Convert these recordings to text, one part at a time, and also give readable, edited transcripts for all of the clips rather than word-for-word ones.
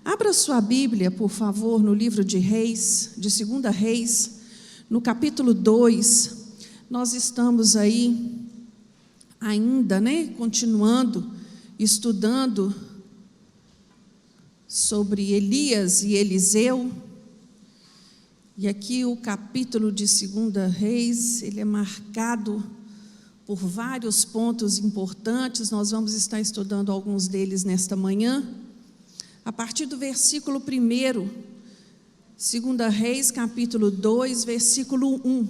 Abra sua Bíblia, por favor, no livro de Reis, de 2 Reis, no capítulo 2. Nós estamos aí ainda, continuando, estudando sobre Elias e Eliseu. E aqui o capítulo de 2 Reis, ele é marcado por vários pontos importantes. Nós vamos estar estudando alguns deles nesta manhã. A partir do versículo 1, 2 Reis, capítulo 2, versículo 1.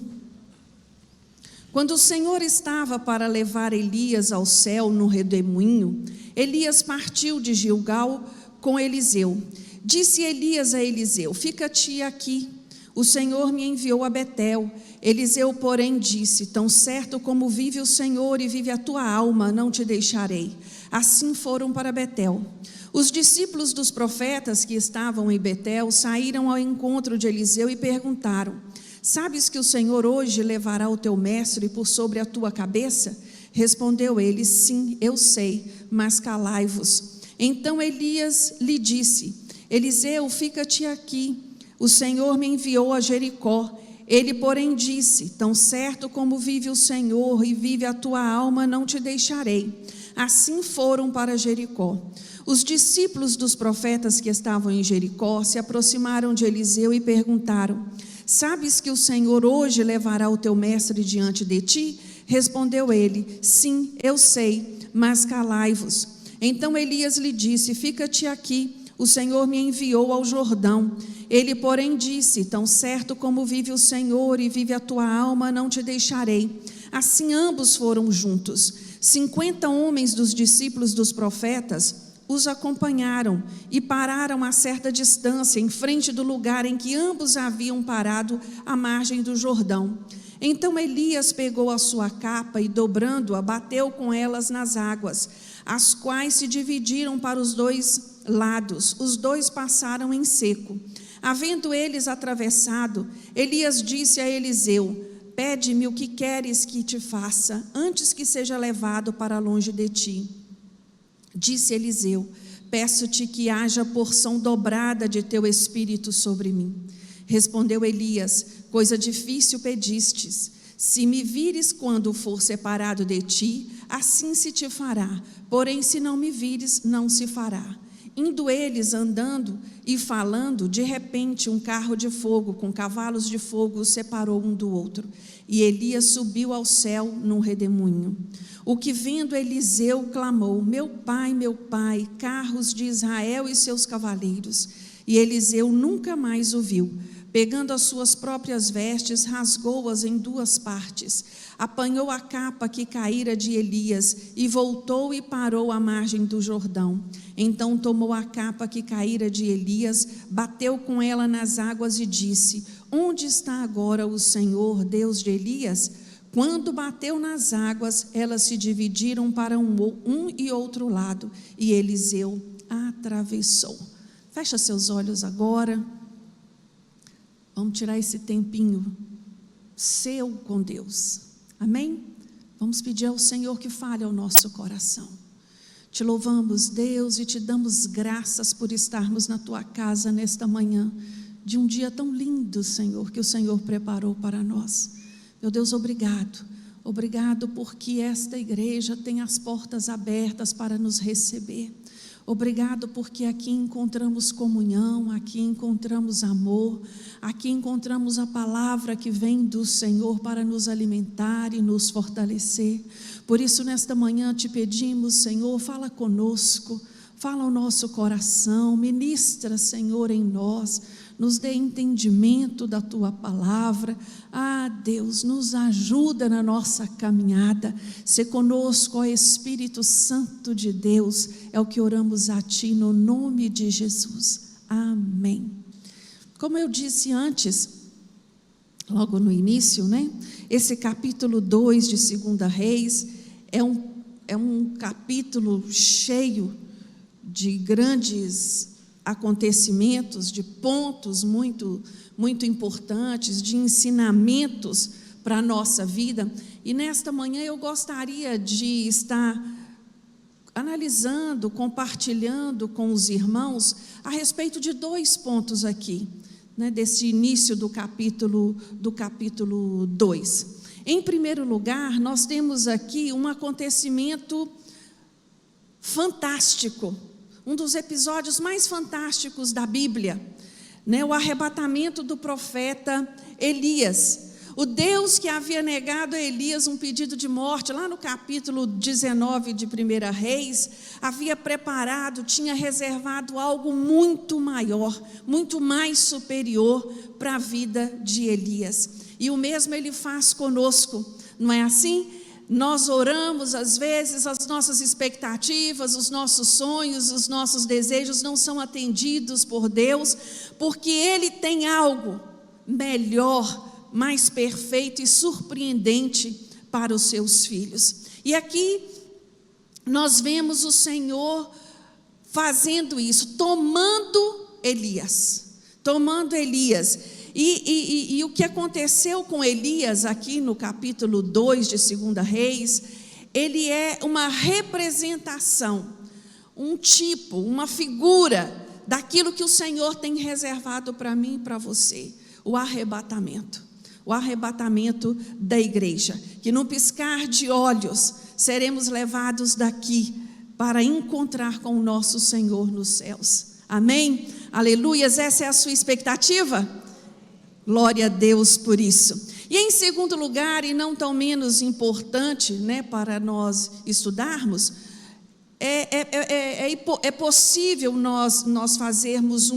Quando o Senhor estava para levar Elias ao céu no redemoinho, Elias partiu de Gilgal com Eliseu. Disse Elias a Eliseu: fica-te aqui, o Senhor me enviou a Betel. Eliseu, porém, disse: tão certo como vive o Senhor e vive a tua alma, não te deixarei. Assim foram para Betel. Os discípulos dos profetas que estavam em Betel saíram ao encontro de Eliseu e perguntaram: sabes que o Senhor hoje levará o teu mestre por sobre a tua cabeça? Respondeu ele: sim, eu sei, mas calai-vos. Então Elias lhe disse: Eliseu, fica-te aqui, o Senhor me enviou a Jericó. Ele, porém, disse: tão certo como vive o Senhor e vive a tua alma, não te deixarei. Assim foram para Jericó. Os discípulos dos profetas que estavam em Jericó se aproximaram de Eliseu e perguntaram: sabes que o Senhor hoje levará o teu mestre diante de ti? Respondeu ele: sim, eu sei, mas calai-vos. Então Elias lhe disse: fica-te aqui, o Senhor me enviou ao Jordão. Ele, porém, disse: tão certo como vive o Senhor e vive a tua alma, não te deixarei. Assim ambos foram juntos. 50 homens dos discípulos dos profetas os acompanharam e pararam a certa distância, em frente do lugar em que ambos haviam parado, à margem do Jordão. Então Elias pegou a sua capa e, dobrando-a, bateu com elas nas águas, as quais se dividiram para os dois lados. Os dois passaram em seco. Havendo eles atravessado, Elias disse a Eliseu: pede-me o que queres que te faça, antes que seja levado para longe de ti. Disse Eliseu: peço-te que haja porção dobrada de teu espírito sobre mim. Respondeu Elias: coisa difícil pedistes. Se me vires quando for separado de ti, assim se te fará. Porém, se não me vires, não se fará. Indo eles andando e falando, de repente um carro de fogo com cavalos de fogo os separou um do outro. E Elias subiu ao céu num redemoinho. O que vendo Eliseu clamou: meu pai, carros de Israel e seus cavaleiros. E Eliseu nunca mais o viu. Pegando as suas próprias vestes, rasgou-as em duas partes. Apanhou a capa que caíra de Elias e voltou e parou à margem do Jordão. Então tomou a capa que caíra de Elias, bateu com ela nas águas e disse: onde está agora o Senhor, Deus de Elias? Quando bateu nas águas, elas se dividiram para um e outro lado, e Eliseu atravessou. Fecha seus olhos agora. Vamos tirar esse tempinho seu com Deus. Amém? Vamos pedir ao Senhor que fale ao nosso coração. Te louvamos, Deus, e te damos graças por estarmos na tua casa nesta manhã, de um dia tão lindo, Senhor, que o Senhor preparou para nós. Meu Deus, obrigado. Obrigado porque esta igreja tem as portas abertas para nos receber. Obrigado porque aqui encontramos comunhão, aqui encontramos amor, aqui encontramos a palavra que vem do Senhor para nos alimentar e nos fortalecer. Por isso, nesta manhã te pedimos, Senhor, fala conosco, fala ao nosso coração, ministra, Senhor, em nós, nos dê entendimento da tua palavra. Deus, nos ajuda na nossa caminhada. Se conosco, ó Espírito Santo de Deus, é o que oramos a ti no nome de Jesus. Amém. Como eu disse antes, logo no início, esse capítulo 2 de 2 Reis é um capítulo cheio de grandes acontecimentos, de pontos muito importantes, de ensinamentos para a nossa vida. E nesta manhã eu gostaria de estar analisando, compartilhando com os irmãos a respeito de 2 pontos aqui, né, desse início do capítulo 2. Em primeiro lugar, nós temos aqui um acontecimento fantástico, um dos episódios mais fantásticos da Bíblia, né, o arrebatamento do profeta Elias. O Deus que havia negado a Elias um pedido de morte, lá no capítulo 19 de 1 Reis, havia preparado, tinha reservado algo muito maior, muito mais superior para a vida de Elias. E o mesmo Ele faz conosco, não é assim? Nós oramos, às vezes, as nossas expectativas, os nossos sonhos, os nossos desejos não são atendidos por Deus, porque Ele tem algo melhor, mais perfeito e surpreendente para os seus filhos. E aqui nós vemos o Senhor fazendo isso, tomando Elias. E o que aconteceu com Elias aqui no capítulo 2 de 2 Reis, ele é uma representação, um tipo, uma figura daquilo que o Senhor tem reservado para mim e para você, o arrebatamento da igreja, que num piscar de olhos seremos levados daqui para encontrar com o nosso Senhor nos céus. Amém? Aleluias, essa é a sua expectativa? Glória a Deus por isso. E em segundo lugar, e não tão menos importante, né, para nós estudarmos, é possível nós fazermos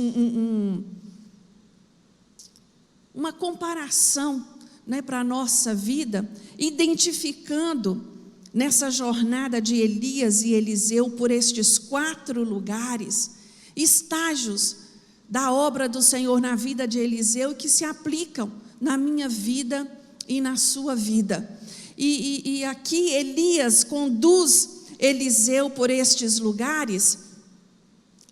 uma comparação, né, para a nossa vida, identificando nessa jornada de Elias e Eliseu por estes 4 lugares, estágios da obra do Senhor na vida de Eliseu que se aplicam na minha vida e na sua vida. E aqui Elias conduz Eliseu por estes lugares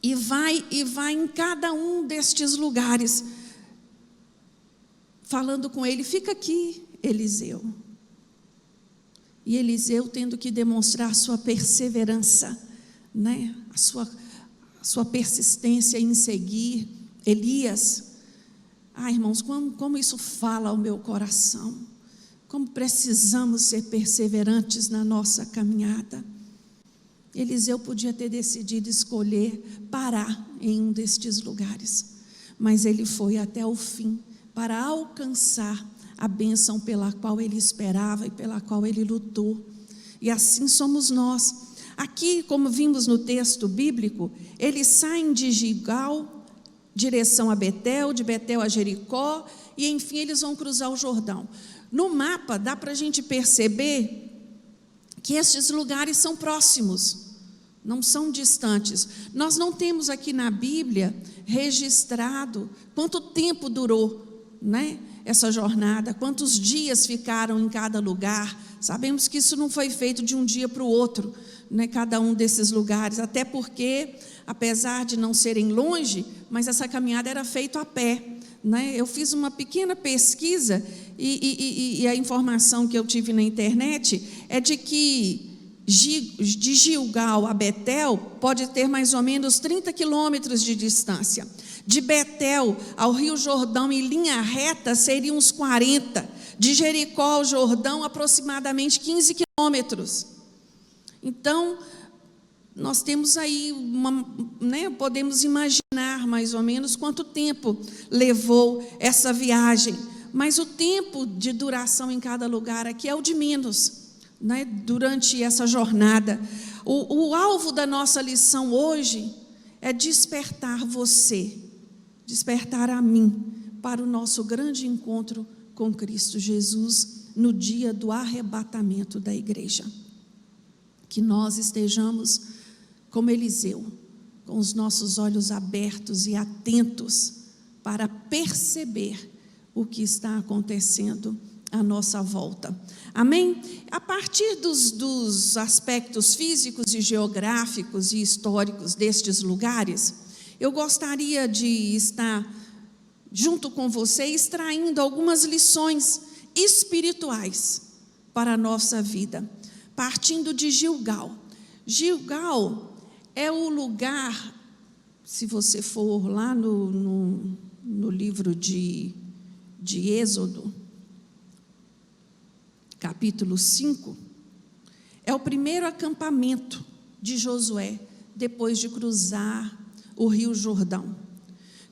e vai em cada um destes lugares, falando com ele: fica aqui, Eliseu. E Eliseu tendo que demonstrar sua perseverança, né? a sua persistência em seguir Elias. Irmãos, como isso fala ao meu coração, como precisamos ser perseverantes na nossa caminhada. Eliseu podia ter decidido escolher parar em um destes lugares, mas ele foi até o fim, para alcançar a bênção pela qual ele esperava e pela qual ele lutou. E assim somos nós. Aqui, como vimos no texto bíblico, eles saem de Gilgal, direção a Betel, de Betel a Jericó, e enfim eles vão cruzar o Jordão. No mapa dá para a gente perceber que estes lugares são próximos, não são distantes. Nós não temos aqui na Bíblia registrado quanto tempo durou, né, essa jornada, quantos dias ficaram em cada lugar. Sabemos que isso não foi feito de um dia para o outro, né, cada um desses lugares, até porque, apesar de não serem longe, mas essa caminhada era feita a pé, né? Eu fiz uma pequena pesquisa e a informação que eu tive na internet é de que de Gilgal a Betel pode ter mais ou menos 30 quilômetros de distância. De Betel ao Rio Jordão em linha reta seriam uns 40. De Jericó ao Jordão aproximadamente 15 quilômetros. Então, nós temos aí, podemos imaginar mais ou menos quanto tempo levou essa viagem. Mas o tempo de duração em cada lugar aqui é o de menos, né, durante essa jornada. O alvo da nossa lição hoje é despertar você, despertar a mim para o nosso grande encontro com Cristo Jesus no dia do arrebatamento da igreja. Que nós estejamos como Eliseu, com os nossos olhos abertos e atentos para perceber o que está acontecendo à nossa volta. Amém? A partir dos aspectos físicos e geográficos e históricos destes lugares, eu gostaria de estar junto com você extraindo algumas lições espirituais para a nossa vida, partindo de Gilgal. Gilgal é o lugar, se você for lá no livro de Êxodo, capítulo 5, é o primeiro acampamento de Josué, depois de cruzar o rio Jordão.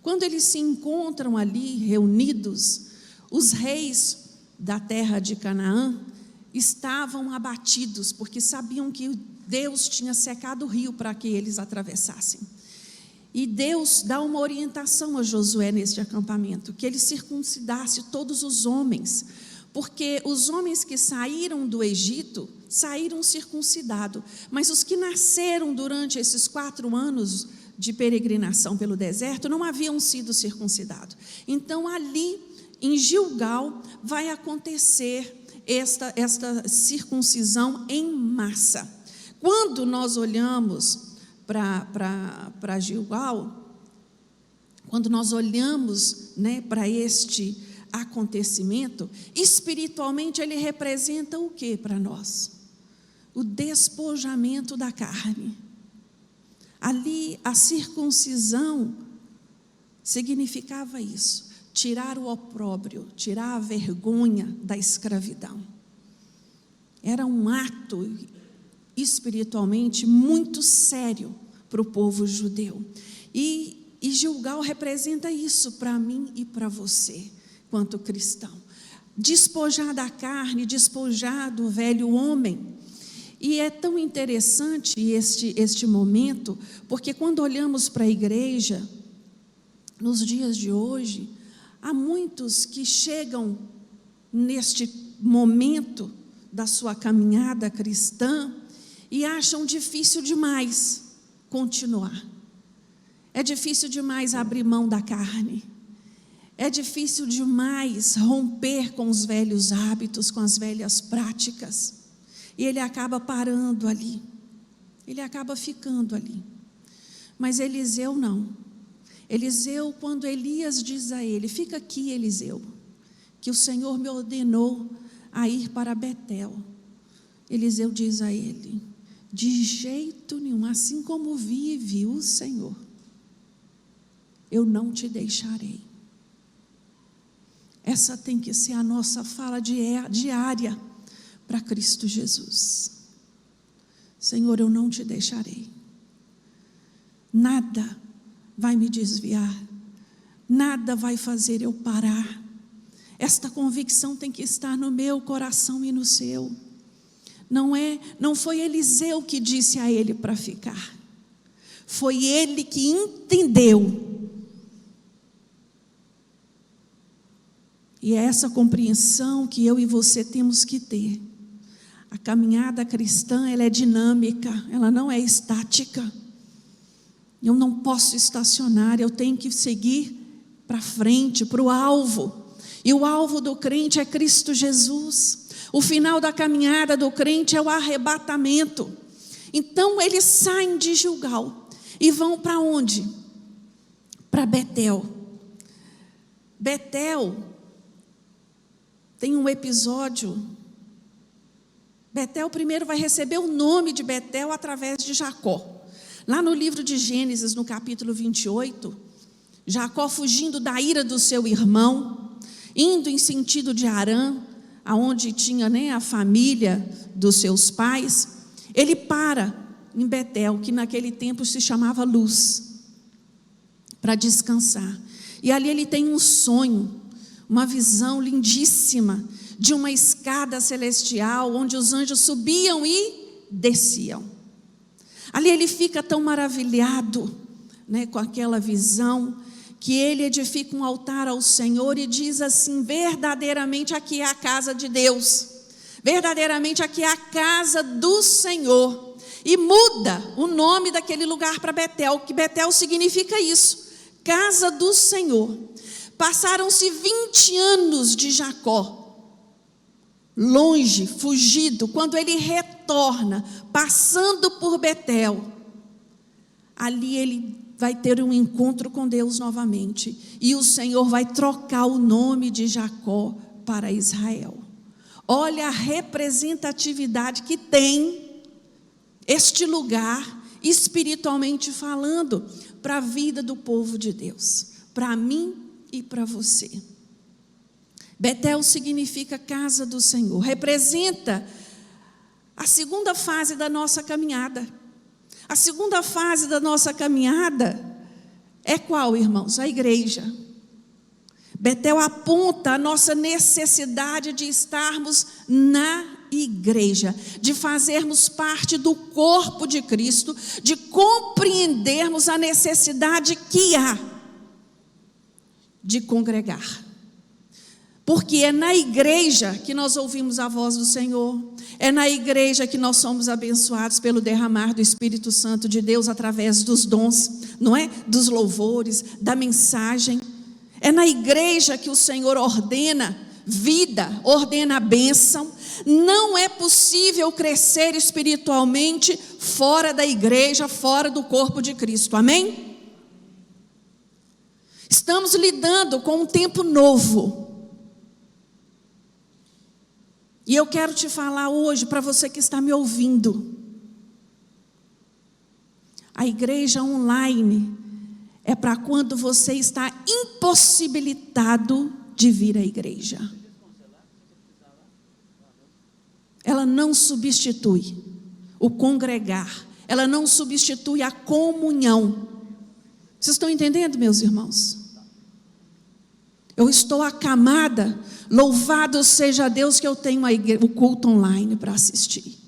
Quando eles se encontram ali, reunidos, os reis da terra de Canaã estavam abatidos, porque sabiam que Deus tinha secado o rio para que eles atravessassem. E Deus dá uma orientação a Josué neste acampamento, que ele circuncidasse todos os homens, porque os homens que saíram do Egito, saíram circuncidados, mas os que nasceram durante esses 4 anos de peregrinação pelo deserto, não haviam sido circuncidados. Então ali, em Gilgal, vai acontecer esta circuncisão em massa. Quando nós olhamos para Gilgal, quando nós olhamos, né, para este acontecimento, espiritualmente ele representa o que para nós? O despojamento da carne. Ali a circuncisão significava isso, tirar o opróbrio, tirar a vergonha da escravidão. Era um ato espiritualmente muito sério para o povo judeu. E Gilgal representa isso para mim e para você, quanto cristão. Despojar da carne, despojar do velho homem. E é tão interessante este momento, porque quando olhamos para a igreja, nos dias de hoje, há muitos que chegam neste momento da sua caminhada cristã e acham difícil demais continuar. É difícil demais abrir mão da carne. É difícil demais romper com os velhos hábitos, com as velhas práticas. E ele acaba parando ali. Ele acaba ficando ali. Mas Eliseu não. Eliseu, quando Elias diz a ele: fica aqui, Eliseu, que o Senhor me ordenou a ir para Betel. Eliseu diz a ele: de jeito nenhum, assim como vive o Senhor, eu não te deixarei. Essa tem que ser a nossa fala diária para Cristo Jesus. Senhor, eu não te deixarei. Nada vai me desviar, nada vai fazer eu parar. Esta convicção tem que estar no meu coração e no seu. Não foi Eliseu que disse a ele para ficar. Foi ele que entendeu. E é essa compreensão que eu e você temos que ter. A caminhada cristã, ela é dinâmica, ela não é estática. Eu não posso estacionar, eu tenho que seguir para frente, para o alvo. E o alvo do crente é Cristo Jesus. O final da caminhada do crente é o arrebatamento. Então eles saem de Gilgal e vão para onde? Para Betel. Betel tem um episódio. Betel primeiro vai receber o nome de Betel através de Jacó. Lá no livro de Gênesis, no capítulo 28, Jacó fugindo da ira do seu irmão, indo em sentido de Harã, aonde tinha, né, a família dos seus pais, ele para em Betel, que naquele tempo se chamava Luz, para descansar. E ali ele tem um sonho, uma visão lindíssima de uma escada celestial, onde os anjos subiam e desciam. Ali ele fica tão maravilhado, né, com aquela visão, que ele edifica um altar ao Senhor e diz assim: verdadeiramente aqui é a casa de Deus, verdadeiramente aqui é a casa do Senhor. E muda o nome daquele lugar para Betel, que Betel significa isso, casa do Senhor. Passaram-se 20 anos de Jacó, longe, fugido. Quando ele retorna, passando por Betel, ali ele vai ter um encontro com Deus novamente, e o Senhor vai trocar o nome de Jacó para Israel. Olha a representatividade que tem este lugar, espiritualmente falando, para a vida do povo de Deus, para mim e para você. Betel significa casa do Senhor, representa a segunda fase da nossa caminhada. A segunda fase da nossa caminhada é qual, irmãos? A igreja. Betel aponta a nossa necessidade de estarmos na igreja, de fazermos parte do corpo de Cristo, de compreendermos a necessidade que há de congregar. Porque é na igreja que nós ouvimos a voz do Senhor, é na igreja que nós somos abençoados pelo derramar do Espírito Santo de Deus através dos dons, não é? Dos louvores, da mensagem. É na igreja que o Senhor ordena vida, ordena a bênção. Não é possível crescer espiritualmente fora da igreja, fora do corpo de Cristo, amém? Estamos lidando com um tempo novo. E eu quero te falar hoje, para você que está me ouvindo, a igreja online é para quando você está impossibilitado de vir à igreja. Ela não substitui o congregar, ela não substitui a comunhão. Vocês estão entendendo, meus irmãos? Eu estou acamada, louvado seja Deus que eu tenho o culto online para assistir.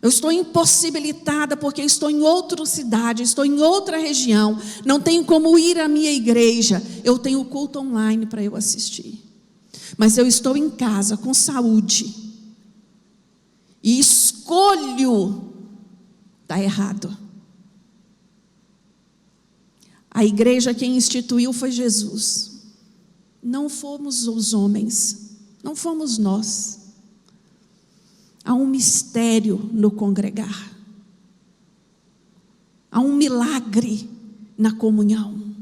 Eu estou impossibilitada porque estou em outra cidade, estou em outra região, não tenho como ir à minha igreja, eu tenho o culto online para eu assistir. Mas eu estou em casa com saúde e escolho, está errado. A igreja quem instituiu foi Jesus. Não fomos os homens, não fomos nós. Há um mistério no congregar. Há um milagre na comunhão.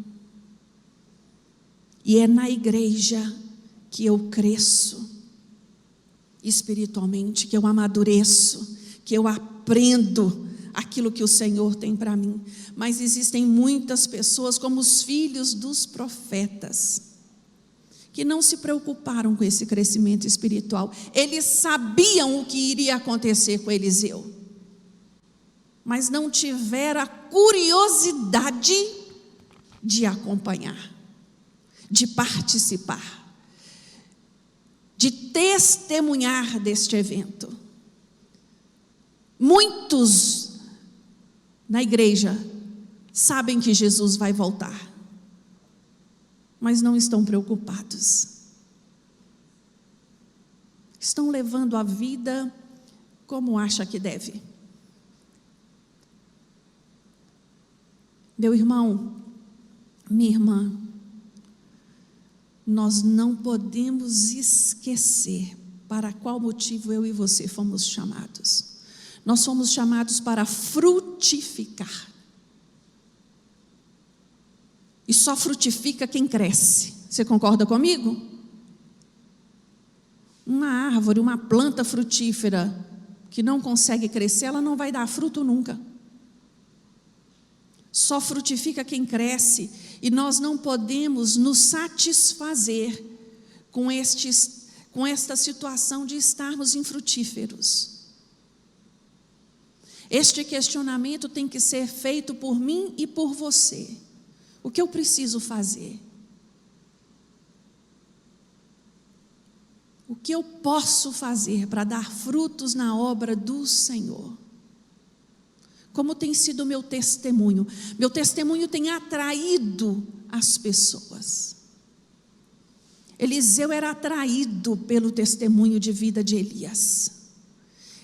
E é na igreja que eu cresço espiritualmente, que eu amadureço, que eu aprendo aquilo que o Senhor tem para mim. Mas existem muitas pessoas, como os filhos dos profetas, que não se preocuparam com esse crescimento espiritual. Eles sabiam o que iria acontecer com Eliseu, mas não tiveram a curiosidade de acompanhar, de participar, de testemunhar deste evento. Muitos na igreja sabem que Jesus vai voltar, mas não estão preocupados. Estão levando a vida como acha que deve. Meu irmão, minha irmã, nós não podemos esquecer para qual motivo eu e você fomos chamados. Nós fomos chamados para frutificar. E só frutifica quem cresce. Você concorda comigo? Uma árvore, uma planta frutífera que não consegue crescer, ela não vai dar fruto nunca. Só frutifica quem cresce. E nós não podemos nos satisfazer com esta situação de estarmos infrutíferos. Este questionamento tem que ser feito por mim e por você. O que eu preciso fazer? O que eu posso fazer para dar frutos na obra do Senhor? Como tem sido o meu testemunho? Meu testemunho tem atraído as pessoas. Eliseu era atraído pelo testemunho de vida de Elias.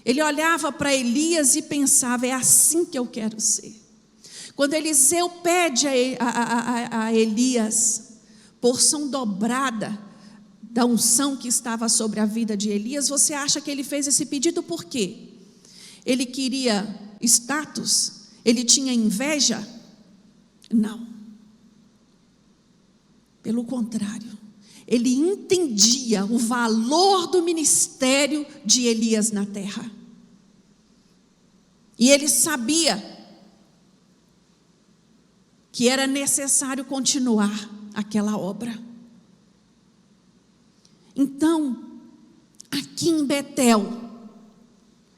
Ele olhava para Elias e pensava, é assim que eu quero ser. Quando Eliseu pede a Elias porção dobrada da unção que estava sobre a vida de Elias, você acha que ele fez esse pedido por quê? Ele queria status? Ele tinha inveja? Não. Pelo contrário, ele entendia o valor do ministério de Elias na terra. E ele sabia que era necessário continuar aquela obra. Então, aqui em Betel,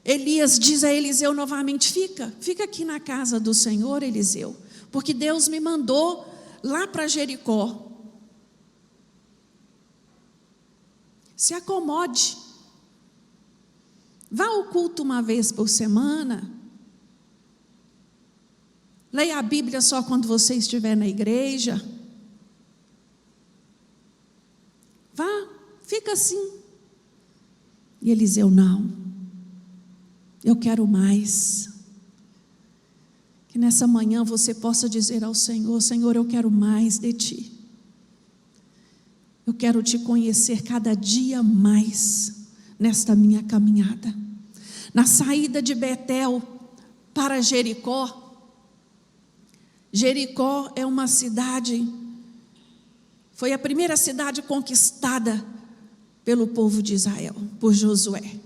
Elias diz a Eliseu novamente: fica aqui na casa do Senhor, Eliseu, porque Deus me mandou lá para Jericó. Se acomode, vá ao culto uma vez por semana, leia a Bíblia só quando você estiver na igreja, vá, fica assim. E Eliseu: não, eu quero mais. Que nessa manhã você possa dizer ao Senhor: Senhor, eu quero mais de Ti. Eu quero Te conhecer cada dia mais nesta minha caminhada. Na saída de Betel para Jericó, Jericó é uma cidade, foi a primeira cidade conquistada pelo povo de Israel, por Josué.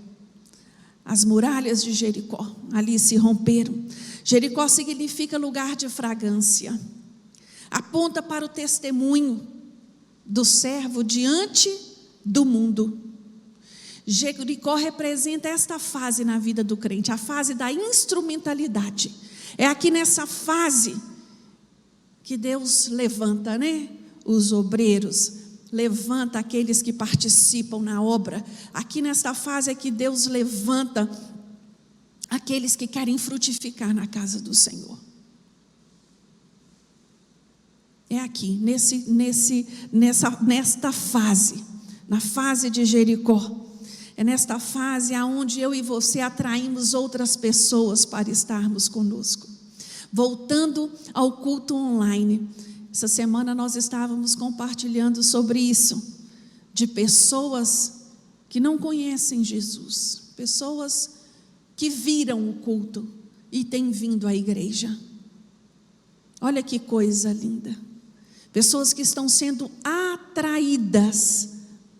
As muralhas de Jericó ali se romperam. Jericó significa lugar de fragrância, aponta para o testemunho do servo diante do mundo. Jericó representa esta fase na vida do crente, a fase da instrumentalidade. É aqui nessa fase que Deus levanta, os obreiros, levanta aqueles que participam na obra. Aqui nesta fase é que Deus levanta aqueles que querem frutificar na casa do Senhor. É aqui, nesta fase, na fase de Jericó. É nesta fase aonde eu e você atraímos outras pessoas para estarmos conosco. Voltando ao culto online, essa semana nós estávamos compartilhando sobre isso, de pessoas que não conhecem Jesus, pessoas que viram o culto e têm vindo à igreja. Olha que coisa linda. Pessoas que estão sendo atraídas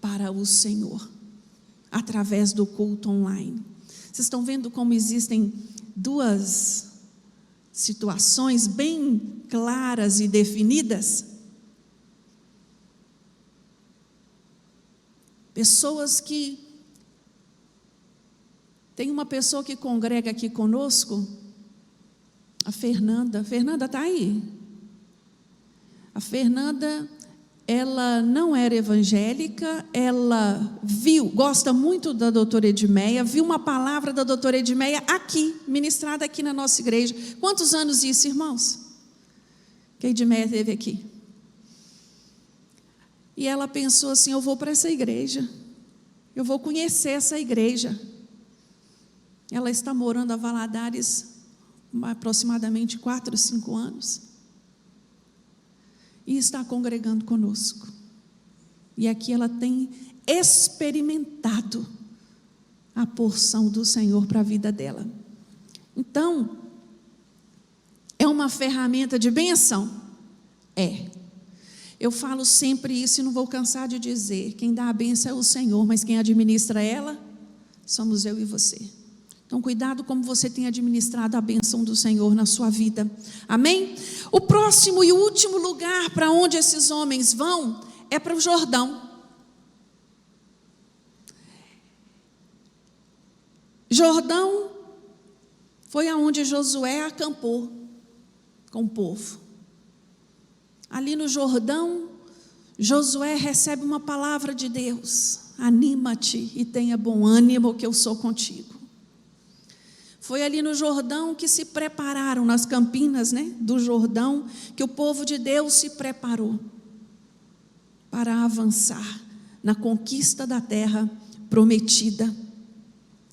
para o Senhor, através do culto online. Vocês estão vendo como existem duas situações bem claras e definidas? Pessoas que... Tem uma pessoa que congrega aqui conosco, a Fernanda. Fernanda está aí? A Fernanda, ela não era evangélica, ela gosta muito da doutora Edmeia, viu uma palavra da doutora Edmeia aqui, ministrada aqui na nossa igreja. Quantos anos isso, irmãos? Que a Edmeia teve aqui. E ela pensou assim: eu vou para essa igreja, eu vou conhecer essa igreja. Ela está morando a Valadares há aproximadamente 4 ou 5 anos. E está congregando conosco. E aqui ela tem experimentado a porção do Senhor para a vida dela. Então, é uma ferramenta de bênção? É. Eu falo sempre isso e não vou cansar de dizer: quem dá a bênção é o Senhor, mas quem administra ela somos eu e você. Então, cuidado como você tem administrado a bênção do Senhor na sua vida. Amém? O próximo e último lugar para onde esses homens vão é para o Jordão. Jordão foi aonde Josué acampou com o povo. Ali no Jordão, Josué recebe uma palavra de Deus: anima-te e tenha bom ânimo, que eu sou contigo. Foi ali no Jordão que se prepararam, nas campinas, do Jordão, que o povo de Deus se preparou para avançar na conquista da terra prometida.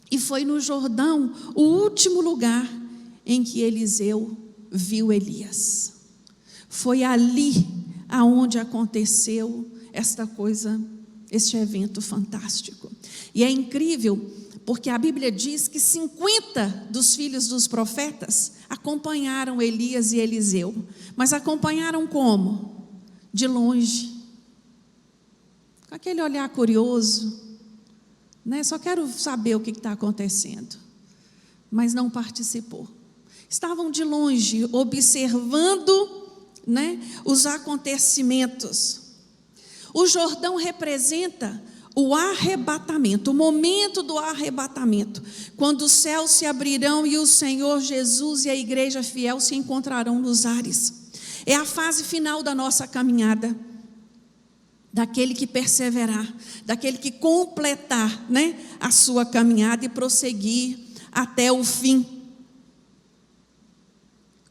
E foi no Jordão o último lugar em que Eliseu viu Elias. Foi ali aonde aconteceu esta coisa, este evento fantástico. E é incrível, porque a Bíblia diz que 50 dos filhos dos profetas acompanharam Elias e Eliseu. Mas acompanharam como? De longe. Com aquele olhar curioso, Só quero saber o que está acontecendo. mas não participou. Estavam de longe, observando, os acontecimentos. O Jordão representa o arrebatamento, o momento do arrebatamento, quando os céus se abrirão e o Senhor Jesus e a igreja fiel se encontrarão nos ares. É a fase final da nossa caminhada, daquele que perseverar, daquele que completar, a sua caminhada e prosseguir até o fim.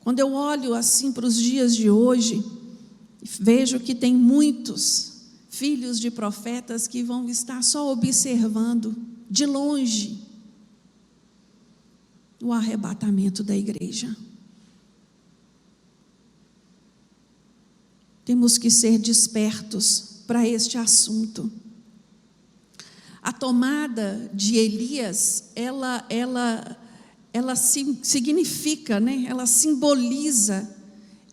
Quando eu olho assim para os dias de hoje, vejo que tem muitos filhos de profetas que vão estar só observando de longe o arrebatamento da igreja. Temos que ser despertos para este assunto. A tomada de Elias, ela significa, ela simboliza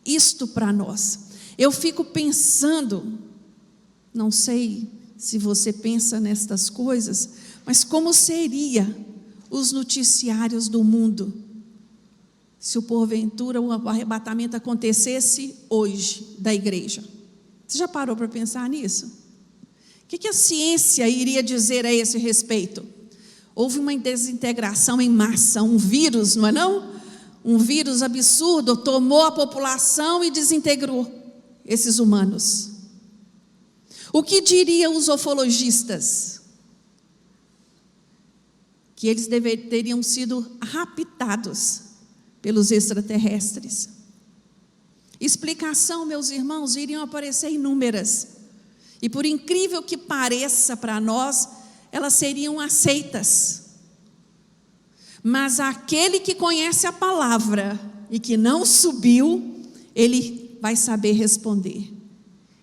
isto para nós. Eu fico pensando, não sei se você pensa nestas coisas, mas como seria os noticiários do mundo se porventura o arrebatamento acontecesse hoje da igreja? Você já parou para pensar nisso? O que a ciência iria dizer a esse respeito? Houve uma desintegração em massa, um vírus, não é não? Um vírus absurdo tomou a população e desintegrou esses humanos. O que diriam os ufologistas? Que eles teriam sido raptados pelos extraterrestres. Explicação, meus irmãos, iriam aparecer inúmeras. E por incrível que pareça para nós, elas seriam aceitas. Mas aquele que conhece a palavra e que não subiu, ele vai saber responder.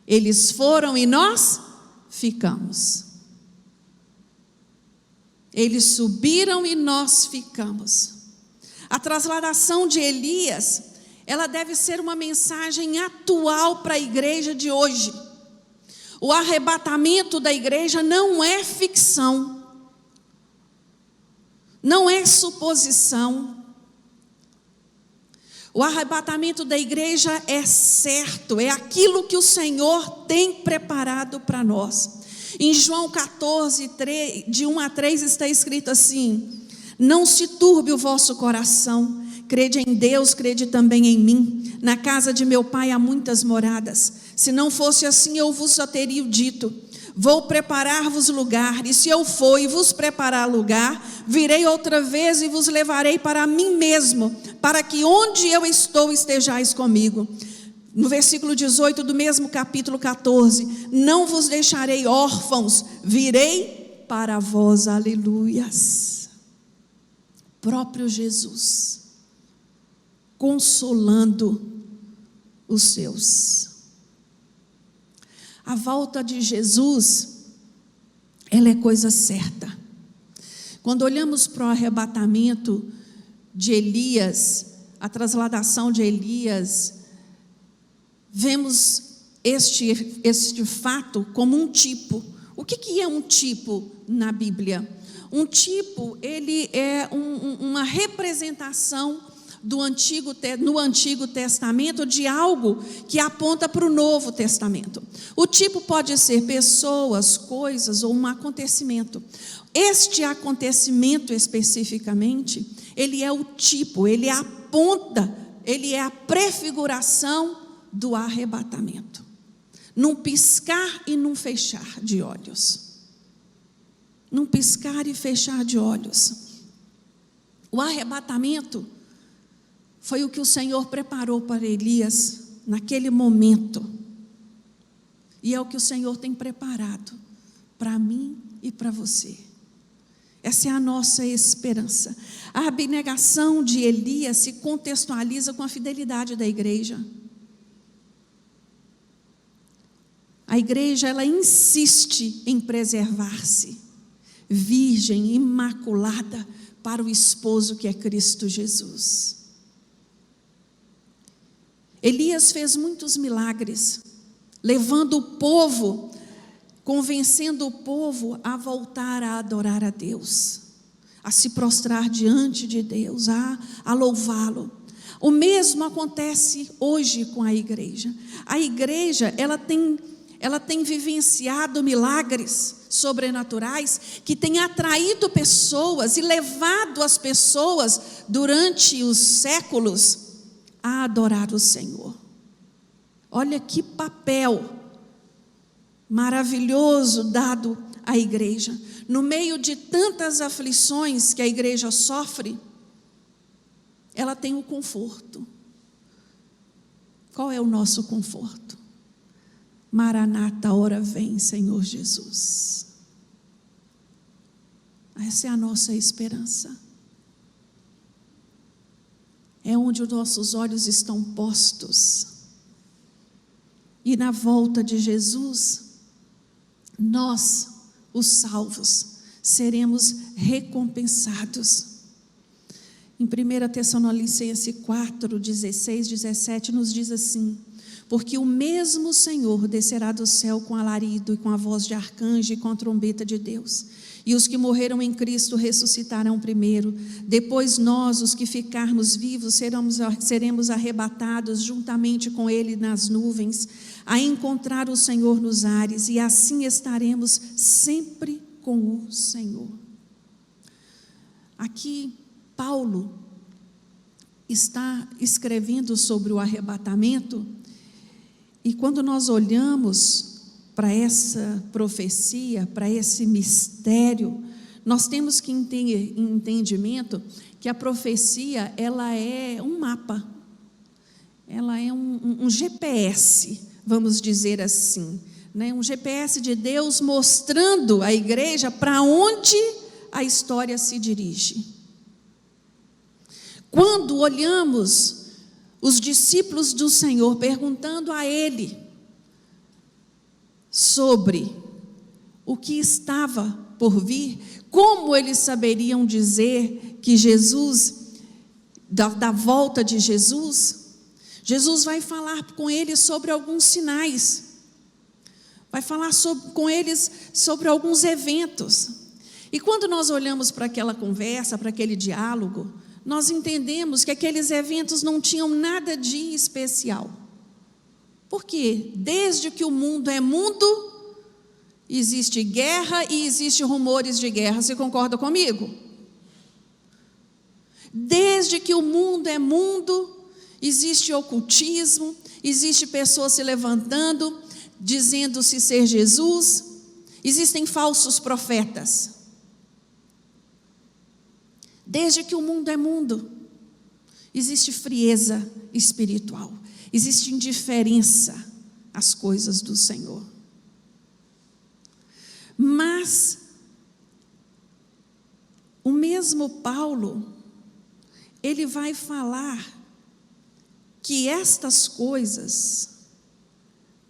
Eles foram e nós ficamos. Eles subiram e nós ficamos. A trasladação de Elias, ela deve ser uma mensagem atual para a igreja de hoje. O arrebatamento da igreja não é ficção, não é suposição. O arrebatamento da igreja é certo, é aquilo que o Senhor tem preparado para nós. Em João 14, de 1 a 3 está escrito assim: não se turbe o vosso coração, crede em Deus, crede também em mim. Na casa de meu pai há muitas moradas. Se não fosse assim, eu vos só teria dito: vou preparar-vos lugar, e se eu for e vos preparar lugar, virei outra vez e vos levarei para mim mesmo, para que onde eu estou estejais comigo. No versículo 18 do mesmo capítulo 14: não vos deixarei órfãos, virei para vós. Aleluias. Próprio Jesus consolando os seus. A volta de Jesus, ela é coisa certa. Quando olhamos para o arrebatamento de Elias, a trasladação de Elias, vemos este fato como um tipo. O que é um tipo na Bíblia? Um tipo, ele é uma representação no Antigo Testamento de algo que aponta para o Novo Testamento. O tipo pode ser pessoas, coisas ou um acontecimento. Este acontecimento especificamente, ele é o tipo, ele aponta, ele é a prefiguração do arrebatamento. Num piscar e num fechar de olhos. Num piscar e fechar de olhos. O arrebatamento foi o que o Senhor preparou para Elias naquele momento. E é o que o Senhor tem preparado para mim e para você. Essa é a nossa esperança. A abnegação de Elias se contextualiza com a fidelidade da igreja. A igreja, ela insiste em preservar-se virgem, imaculada, para o esposo que é Cristo Jesus. Elias fez muitos milagres, levando o povo, convencendo o povo a voltar a adorar a Deus, a se prostrar diante de Deus, a louvá-lo. O mesmo acontece hoje com a igreja. A igreja, ela tem vivenciado milagres sobrenaturais que têm atraído pessoas e levado as pessoas durante os séculos a adorar o Senhor. Olha que papel maravilhoso dado à igreja. No meio de tantas aflições que a igreja sofre, ela tem o conforto. Qual é o nosso conforto? Maranata, ora vem, Senhor Jesus. Essa é a nossa esperança. É onde os nossos olhos estão postos. E na volta de Jesus, nós, os salvos, seremos recompensados. Em 1 Tessalonicenses 4, 16, 17, nos diz assim: porque o mesmo Senhor descerá do céu com alarido e com a voz de arcanjo e com a trombeta de Deus. E os que morreram em Cristo ressuscitarão primeiro. Depois nós, os que ficarmos vivos, seremos arrebatados juntamente com Ele nas nuvens, a encontrar o Senhor nos ares, e assim estaremos sempre com o Senhor. Aqui, Paulo está escrevendo sobre o arrebatamento, e quando nós olhamos para essa profecia, para esse mistério, nós temos que ter entendimento que a profecia, ela é um mapa, ela é um GPS, vamos dizer assim, né? Um GPS de Deus mostrando à igreja para onde a história se dirige. Quando olhamos os discípulos do Senhor perguntando a Ele sobre o que estava por vir, como eles saberiam dizer que Jesus, da volta de Jesus? Jesus vai falar com eles sobre alguns sinais, vai falar com eles sobre alguns eventos. E quando nós olhamos para aquela conversa, para aquele diálogo, nós entendemos que aqueles eventos não tinham nada de especial. Porque desde que o mundo é mundo, existe guerra e existe rumores de guerra. Você concorda comigo? Desde que o mundo é mundo, existe ocultismo, existe pessoas se levantando, dizendo-se ser Jesus, existem falsos profetas. Desde que o mundo é mundo, existe frieza espiritual, existe indiferença às coisas do Senhor. Mas o mesmo Paulo, ele vai falar que estas coisas,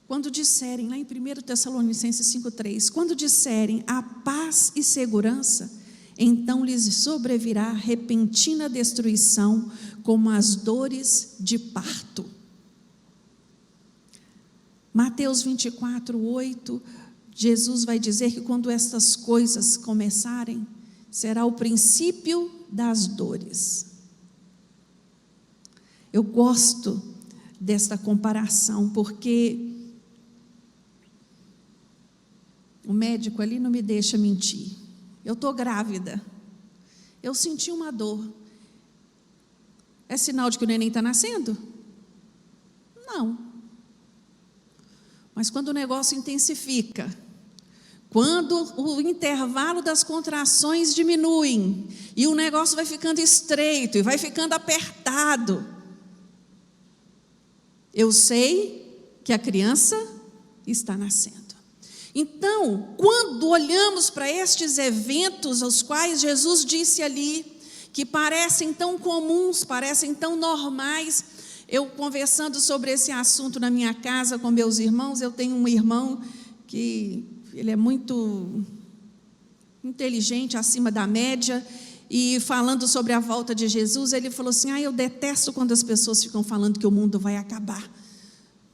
quando disserem, lá em 1 Tessalonicenses 5,3, quando disserem a paz e segurança, então lhes sobrevirá repentina destruição, como as dores de parto. Mateus 24, 8, Jesus vai dizer que quando estas coisas começarem, será o princípio das dores. Eu gosto desta comparação, porque o médico ali não me deixa mentir. Eu estou grávida, eu senti uma dor. É sinal de que o neném está nascendo? Não. Mas quando o negócio intensifica, quando o intervalo das contrações diminuem, e o negócio vai ficando estreito, e vai ficando apertado, eu sei que a criança está nascendo. Então, quando olhamos para estes eventos, aos quais Jesus disse ali, que parecem tão comuns, parecem tão normais, eu conversando sobre esse assunto na minha casa com meus irmãos, eu tenho um irmão que ele é muito inteligente, acima da média, e falando sobre a volta de Jesus, ele falou assim: eu detesto quando as pessoas ficam falando que o mundo vai acabar.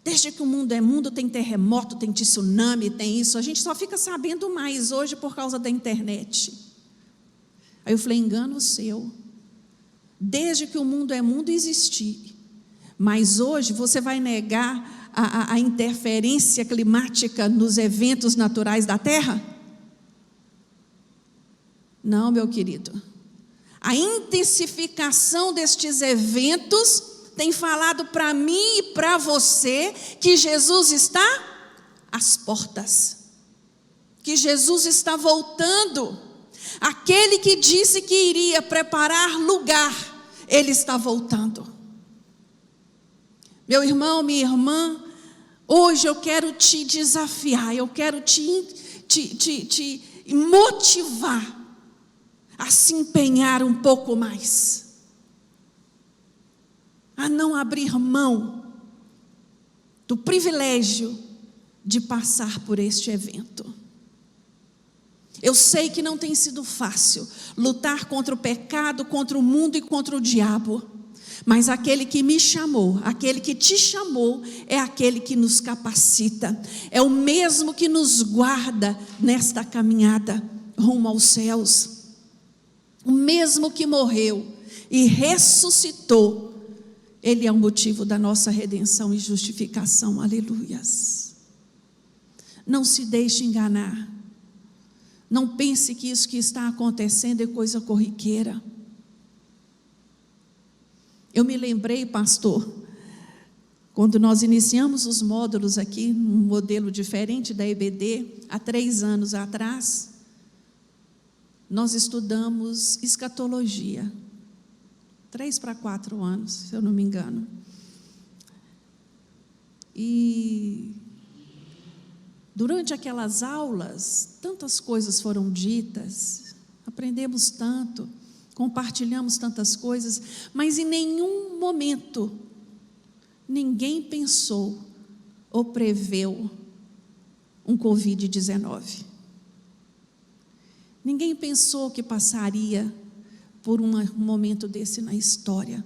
Desde que o mundo é mundo, tem terremoto, tem tsunami, tem isso. A gente só fica sabendo mais hoje por causa da internet. Aí eu falei: engano seu. Desde que o mundo é mundo existe. Mas hoje você vai negar a interferência climática nos eventos naturais da Terra? Não, meu querido. A intensificação destes eventos tem falado para mim e para você que Jesus está às portas, que Jesus está voltando. Aquele que disse que iria preparar lugar, Ele está voltando. Meu irmão, minha irmã, hoje eu quero te desafiar, eu quero te motivar a se empenhar um pouco mais, a não abrir mão do privilégio de passar por este evento. Eu sei que não tem sido fácil lutar contra o pecado, contra o mundo e contra o diabo, mas aquele que me chamou, aquele que te chamou, é aquele que nos capacita, é o mesmo que nos guarda nesta caminhada rumo aos céus, o mesmo que morreu e ressuscitou. Ele é o motivo da nossa redenção e justificação, aleluias. Não se deixe enganar, não pense que isso que está acontecendo é coisa corriqueira. Eu me lembrei, pastor, quando nós iniciamos os módulos aqui, um modelo diferente da EBD, há 3 anos atrás, nós estudamos escatologia, 3 para 4 anos, se eu não me engano. E durante aquelas aulas, tantas coisas foram ditas, aprendemos tanto, compartilhamos tantas coisas, mas em nenhum momento ninguém pensou ou preveu um Covid-19. Ninguém pensou que passaria por um momento desse na história.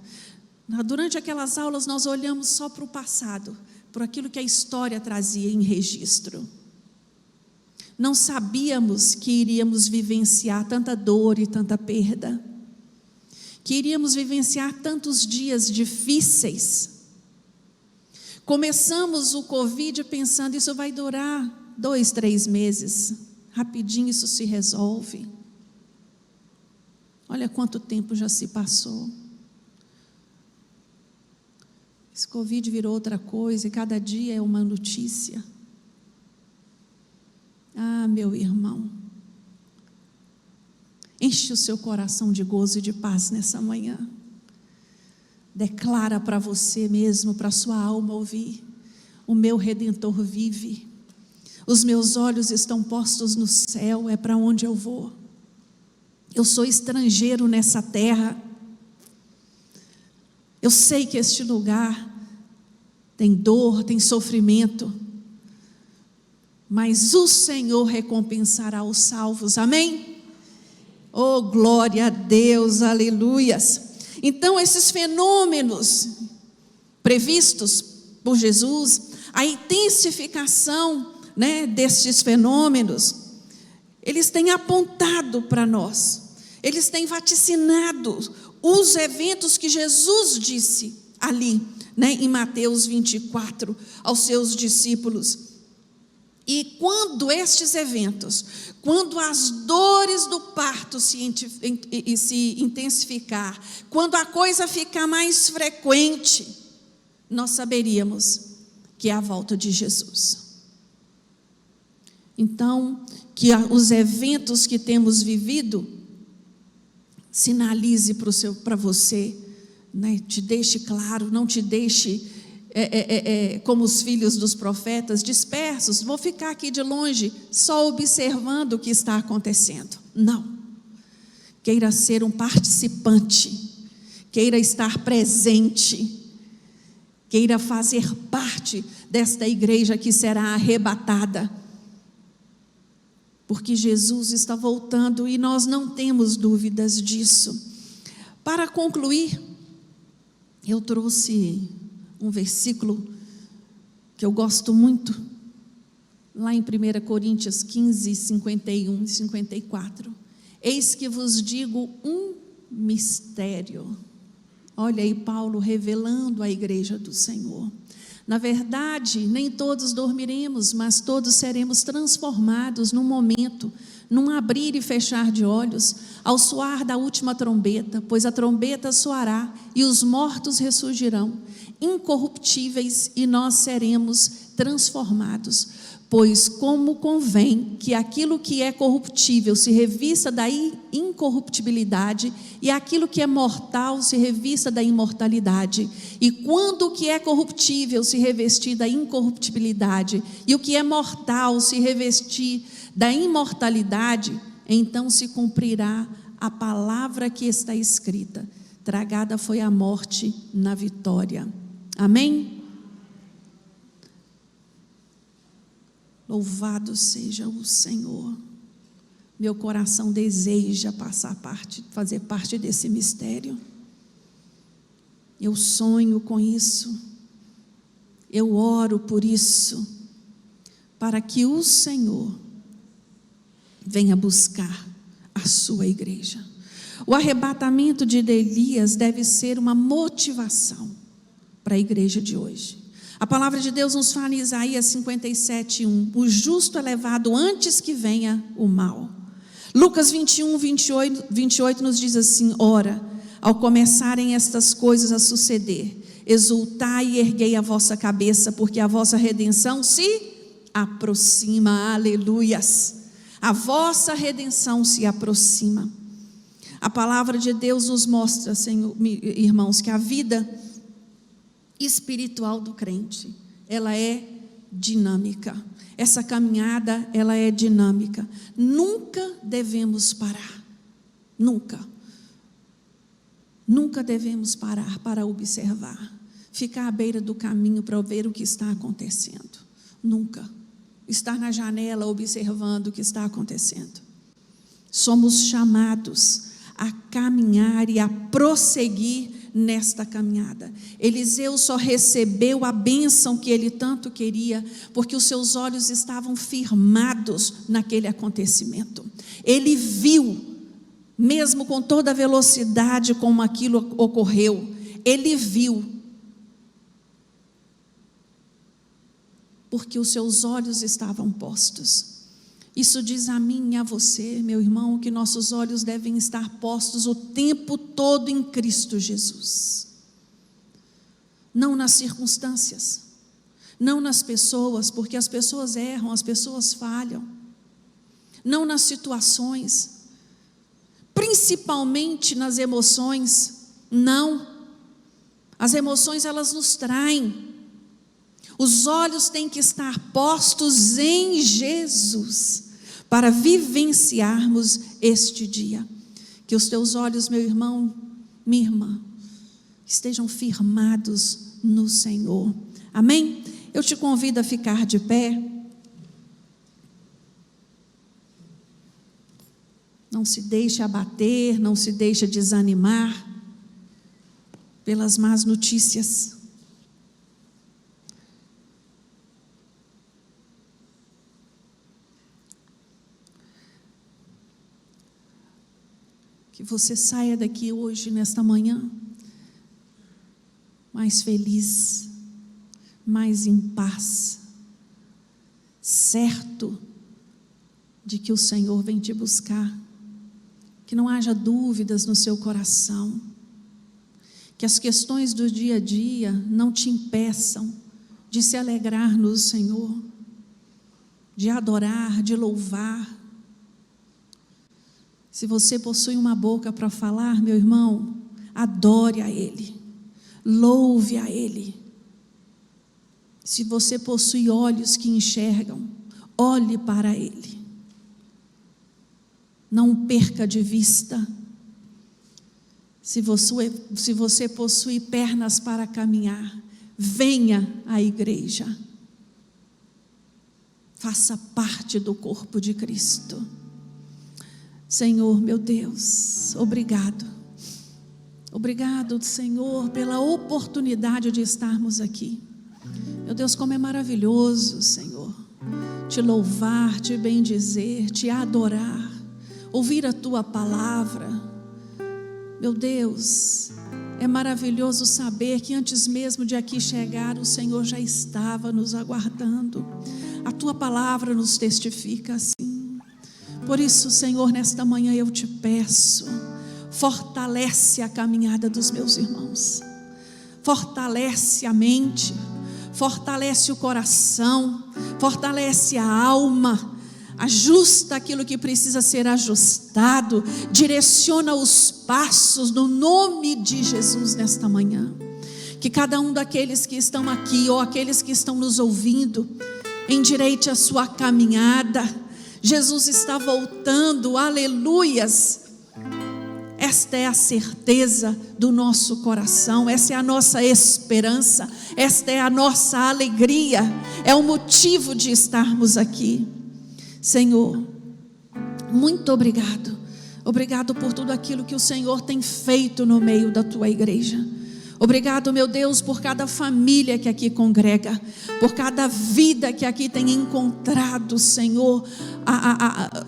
Durante aquelas aulas nós olhamos só para o passado, por aquilo que a história trazia em registro. Não sabíamos que iríamos vivenciar tanta dor e tanta perda, que iríamos vivenciar tantos dias difíceis. Começamos o Covid pensando, isso vai durar 2, 3 meses, rapidinho isso se resolve. Olha quanto tempo já se passou. Esse Covid virou outra coisa e cada dia é uma notícia. Ah, meu irmão, enche o seu coração de gozo e de paz nessa manhã. Declara para você mesmo, para a sua alma ouvir: o meu Redentor vive, os meus olhos estão postos no céu, é para onde eu vou. Eu sou estrangeiro nessa terra. Eu sei que este lugar tem dor, tem sofrimento, mas o Senhor recompensará os salvos, amém? Oh, glória a Deus, aleluias. Então esses fenômenos previstos por Jesus, a intensificação, destes fenômenos, eles têm apontado para nós, eles têm vaticinado os eventos que Jesus disse ali, em Mateus 24, aos seus discípulos. E quando estes eventos, quando as dores do parto se intensificar, quando a coisa ficar mais frequente, nós saberíamos que é a volta de Jesus. Então, que os eventos que temos vivido sinalize para você, te deixe claro, não te deixe como os filhos dos profetas dispersos, vou ficar aqui de longe só observando o que está acontecendo. Não, queira ser um participante, queira estar presente, queira fazer parte desta igreja que será arrebatada, porque Jesus está voltando e nós não temos dúvidas disso. Para concluir, eu trouxe um versículo que eu gosto muito, lá em 1 Coríntios 15, 51 e 54. Eis que vos digo um mistério. Olha aí Paulo revelando à igreja do Senhor. Na verdade, nem todos dormiremos, mas todos seremos transformados num momento, num abrir e fechar de olhos, ao soar da última trombeta, pois a trombeta soará e os mortos ressurgirão, incorruptíveis, e nós seremos transformados. Pois como convém que aquilo que é corruptível se revista da incorruptibilidade, e aquilo que é mortal se revista da imortalidade. E quando o que é corruptível se revestir da incorruptibilidade, e o que é mortal se revestir da imortalidade, então se cumprirá a palavra que está escrita: tragada foi a morte na vitória. Amém? Louvado seja o Senhor. Meu coração deseja fazer parte desse mistério. Eu sonho com isso. Eu oro por isso, para que o Senhor venha buscar a sua igreja. O arrebatamento de Elias deve ser uma motivação para a igreja de hoje. A palavra de Deus nos fala em Isaías 57:1, o justo é levado antes que venha o mal. Lucas 21:28 nos diz assim: ora, ao começarem estas coisas a suceder, exultai e erguei a vossa cabeça, porque a vossa redenção se aproxima. Aleluias! A vossa redenção se aproxima. A palavra de Deus nos mostra, Senhor, irmãos, que a vida espiritual do crente, ela é dinâmica. Essa caminhada, ela é dinâmica. Nunca devemos parar. Nunca devemos parar para observar, ficar à beira do caminho para ver o que está acontecendo. Nunca estar na janela observando o que está acontecendo. Somos chamados a caminhar e a prosseguir nesta caminhada. Eliseu só recebeu a bênção que ele tanto queria, porque os seus olhos estavam firmados naquele acontecimento. Ele viu, mesmo com toda a velocidade como aquilo ocorreu, ele viu, porque os seus olhos estavam postos. Isso diz a mim e a você, meu irmão, que nossos olhos devem estar postos o tempo todo em Cristo Jesus. Não nas circunstâncias, não nas pessoas, porque as pessoas erram, as pessoas falham. Não nas situações, principalmente nas emoções. Não, as emoções elas nos traem. Os olhos têm que estar postos em Jesus, para vivenciarmos este dia. Que os teus olhos, meu irmão, minha irmã, estejam firmados no Senhor. Amém? Eu te convido a ficar de pé. Não se deixe abater, não se deixe desanimar pelas más notícias. Que você saia daqui hoje, nesta manhã, mais feliz, mais em paz, certo de que o Senhor vem te buscar. Que não haja dúvidas no seu coração, que as questões do dia a dia não te impeçam de se alegrar no Senhor, de adorar, de louvar. Se você possui uma boca para falar, meu irmão, adore a Ele, louve a Ele. Se você possui olhos que enxergam, olhe para Ele. Não perca de vista. Se você possui pernas para caminhar, venha à igreja. Faça parte do corpo de Cristo. Senhor, meu Deus, obrigado. Obrigado, Senhor, pela oportunidade de estarmos aqui. Meu Deus, como é maravilhoso, Senhor, te louvar, te bendizer, te adorar. ouvir a tua palavra. Meu Deus, é maravilhoso saber que antes mesmo de aqui chegar, o Senhor já estava nos aguardando. A tua palavra nos testifica assim. Por isso, Senhor, nesta manhã eu te peço, fortalece a caminhada dos meus irmãos, fortalece a mente, fortalece o coração, fortalece a alma, ajusta aquilo que precisa ser ajustado, direciona os passos no nome de Jesus nesta manhã. Que cada um daqueles que estão aqui ou aqueles que estão nos ouvindo endireite a sua caminhada. Jesus está voltando, aleluias. Esta é a certeza do nosso coração, essa é a nossa esperança, esta é a nossa alegria, é o motivo de estarmos aqui. Senhor, muito obrigado. Obrigado por tudo aquilo que o Senhor tem feito no meio da tua igreja. Obrigado, meu Deus, por cada família que aqui congrega, por cada vida que aqui tem encontrado, Senhor,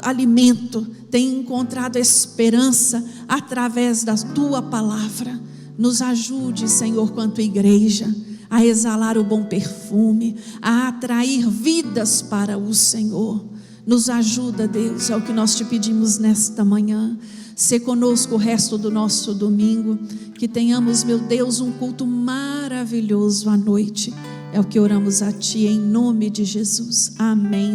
alimento, tem encontrado esperança através da tua palavra. Nos ajude, Senhor, quanto igreja, a exalar o bom perfume, a atrair vidas para o Senhor. Nos ajuda, Deus, é o que nós te pedimos nesta manhã. Sê conosco o resto do nosso domingo, que tenhamos, meu Deus, um culto maravilhoso à noite. É o que oramos a Ti em nome de Jesus. Amém.